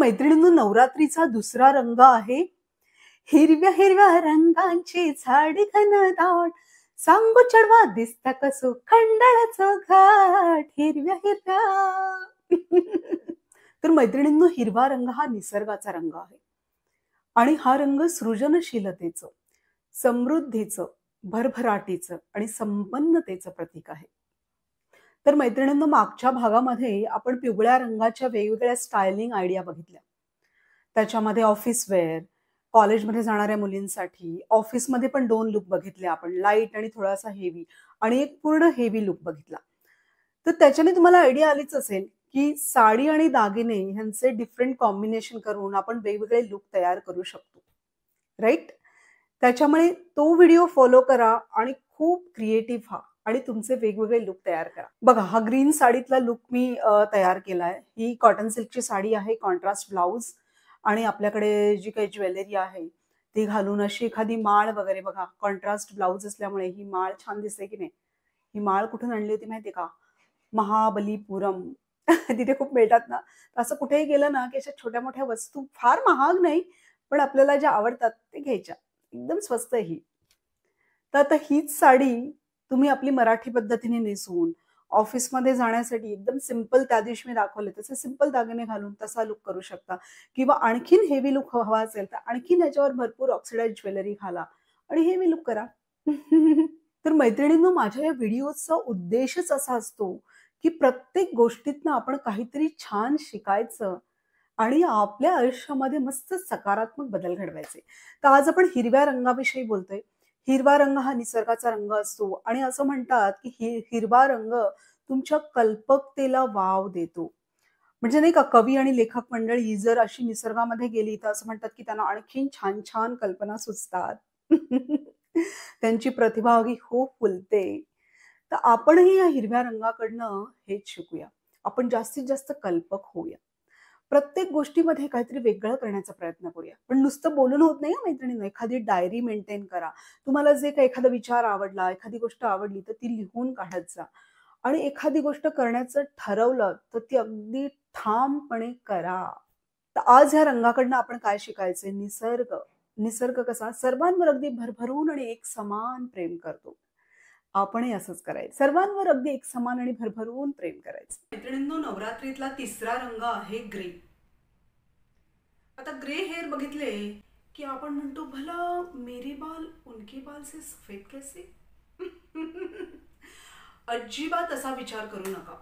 मैत्रिणींनो, नवरात्रीचा दुसरा रंग आहे हिरव्या हिरव्या रंगांची झाड घनदाट, सांगू चढवा दिसता कसो खंडाळाचं घाट हिरव्या हिरव्या. तर मैत्रिणींनो, हिरवा रंग हा निसर्गाचा रंग आहे आणि हा रंग सृजनशीलतेचं, समृद्धीचं, भरभराटीचं आणि संपन्नतेचं प्रतीक आहे. तर मैत्रिणींनो, मागच्या भागामध्ये आपण पिवळ्या रंगाच्या वेगवेगळ्या स्टायलिंग आयडिया बघितल्या. त्याच्यामध्ये ऑफिस वेअर, कॉलेजमध्ये जाणाऱ्या मुलींसाठी, ऑफिसमध्ये पण 2 लुक बघितले आपण, लाईट आणि थोडासा हेवी आणि एक पूर्ण हेवी लुक बघितला. तर त्याच्याने तुम्हाला आयडिया आलीच असेल, की साडी आणि दागिने ह्यांचे डिफरंट कॉम्बिनेशन करून आपण वेगवेगळे लुक तयार करू शकतो. राइट? त्याच्यामुळे तो व्हिडिओ फॉलो करा आणि खूप क्रिएटिव्ह व्हा आणि तुमचे वेगवेगळे लुक तयार करा. बघा, हा ग्रीन साडीतला लुक मी तयार केलाय. ही कॉटन सिल्कची साडी आहे, कॉन्ट्रास्ट ब्लाउज आणि आपल्याकडे जी काही ज्वेलरी आहे ती घालून अशी एखादी माळ वगैरे. बघा, कॉन्ट्रास्ट ब्लाउज असल्यामुळे ही माळ छान दिसते की नाही. ही माळ कुठून आणली होती माहितीये का? महाबलीपुरम. तिथे खूप मिळतात ना. असं कुठेही गेलं ना की अशा छोट्या मोठ्या वस्तू फार महाग नाही, पण आपल्याला ज्या आवडतात ते घ्यायच्या. एकदम स्वस्त आहे ही. तर आता हीच साडी तुम्ही आपली मराठी पद्धतीने नेसून ऑफिसमध्ये जाण्यासाठी एकदम सिंपल, त्या दिवशी मी दाखवले तसे सिंपल दागिने घालून तसा लुक करू शकता. किंवा आणखीन हेवी लुक हवा असेल तर आणखीन याच्यावर भरपूर ऑक्सिडाइज ज्वेलरी घाला आणि हेवी लुक करा. तर मैत्रिणींनो, माझ्या या व्हिडिओचा उद्देशच असा असतो की प्रत्येक गोष्टीतनं आपण काहीतरी छान शिकायचं आणि आपल्या आयुष्यामध्ये मस्त सकारात्मक बदल घडवायचे. तर आज आपण हिरव्या रंगाविषयी बोलतोय. हिरवा रंग हा निसर्गाचा रंग असतो आणि असं म्हणतात की हिरवा रंग तुमच्या कल्पकतेला वाव देतो. म्हणजे नाही का, कवी आणि लेखक मंडळी जर अशी निसर्गामध्ये गेली तर असं म्हणतात की त्यांना आणखीन छान छान कल्पना सुचतात. त्यांची प्रतिभा खूप फुलते. तर आपणही या हिरव्या रंगाकडनं हेच शिकूया. आपण जास्तीत जास्त कल्पक होऊया. प्रत्येक गोष्टीमध्ये काहीतरी वेगळं करण्याचा प्रयत्न करूया. पण नुसतं बोलून होत नाही मैत्रिणींनो. एखादी डायरी मेंटेन करा. तुम्हाला जे काही एखादा विचार आवडला, एखादी गोष्ट आवडली तर ती लिहून काढत जा. आणि एखादी गोष्ट करण्याचं ठरवलं तर ती अगदी ठामपणे करा. तर आज ह्या रंगाकडनं आपण काय शिकायचंय? निसर्ग. निसर्ग कसा सर्वांवर अगदी भरभरून आणि एक समान प्रेम करतो. आपणही असंच करायचं. सर्वांवर अगदी एक समान आणि भरभरून प्रेम करायचं. मैत्रिणींनो, नवरात्रीतला तिसरा रंग आहे ग्रे. आता ग्रे हेअर बघितले की आपण म्हणतो, भला मेरे बाल उनके बाल से सफेद कैसे? अजिबात असा विचार करू नका.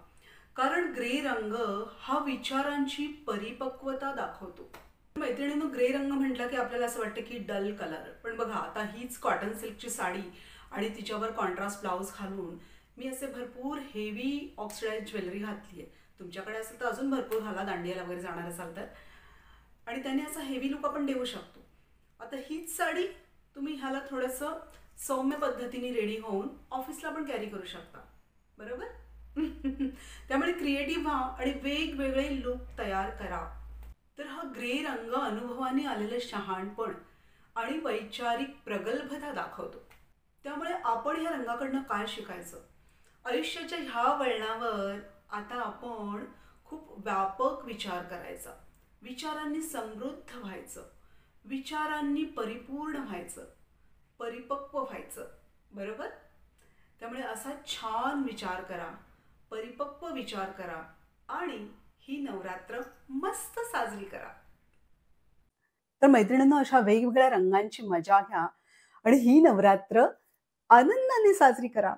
कारण ग्रे रंग हा विचारांची परिपक्वता दाखवतो. मैत्रिणींनो, ग्रे रंग म्हटला की आपल्याला असं वाटतं की डल कलर. पण बघा, आता हीच कॉटन सिल्कची साडी आणि तिच्यावर कॉन्ट्रास्ट ब्लाउज घालून मी असे भरपूर हेवी ऑक्सिडाइज ज्वेलरी घातली आहे. तुमच्याकडे असेल तर अजून भरपूर घाला, दांडियाला वगैरे जाणार असाल तर. आणि त्याने असा हेवी लुक आपण देऊ शकतो. आता हीच साडी तुम्ही ह्याला थोडंसं सौम्य पद्धतीने रेडी होऊन ऑफिसला पण कॅरी करू शकता. बरोबर? त्यामुळे क्रिएटिव्ह व्हा आणि वेगवेगळे लुक तयार करा. तर हा ग्रे रंग अनुभवाने आलेलं शहाणपण आणि वैचारिक प्रगल्भता दाखवतो. त्यामुळे आपण ह्या रंगाकडनं काय शिकायचं? आयुष्याच्या ह्या वळणावर आता आपण खूप व्यापक विचार करायचा. विचारांनी समृद्ध व्हायचं, विचारांनी परिपूर्ण व्हायचं, परिपक्व व्हायचं. बरोबर? त्यामुळे असा छान विचार करा, परिपक्व विचार करा आणि ही नवरात्र मस्त साजरी करा. तर मैत्रिणींनो, अशा वेगवेगळ्या रंगांची मजा घ्या आणि ही नवरात्र आनंदाने साजरी करा.